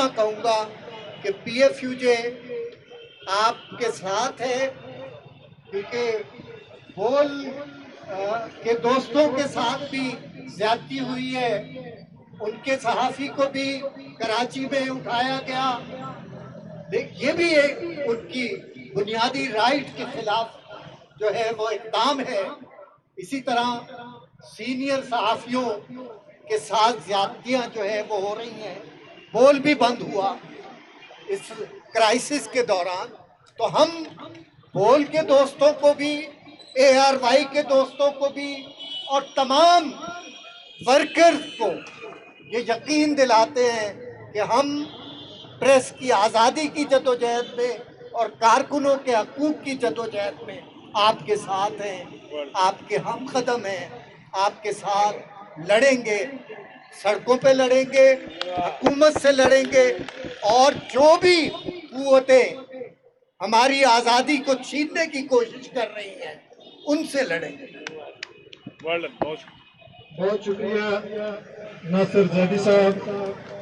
اتنا کہوں گا کہ پی ایف یو جے آپ کے ساتھ ہے، کیونکہ بول کے دوستوں کے ساتھ بھی زیادتی ہوئی ہے، ان کے صحافی کو بھی کراچی میں اٹھایا گیا، یہ بھی ایک ان کی بنیادی رائٹ کے خلاف جو ہے وہ اقدام ہے۔ اسی طرح سینئر صحافیوں کے ساتھ زیادتیاں جو ہے وہ ہو رہی ہیں، بول بھی بند ہوا اس کرائسس کے دوران۔ تو ہم بول کے دوستوں کو بھی، اے آر وائی کے دوستوں کو بھی، اور تمام ورکرز کو یہ یقین دلاتے ہیں کہ ہم پریس کی آزادی کی جدوجہد میں اور کارکنوں کے حقوق کی جدوجہد میں آپ کے ساتھ ہیں، آپ کے ہم قدم ہیں، آپ کے ساتھ لڑیں گے، سڑکوں پہ لڑیں گے، حکومت سے لڑیں گے، اور جو بھی قوتیں ہماری آزادی کو چھیننے کی کوشش کر رہی ہیں ان سے لڑیں گے۔ بہت شکریہ ناصر زیدی صاحب۔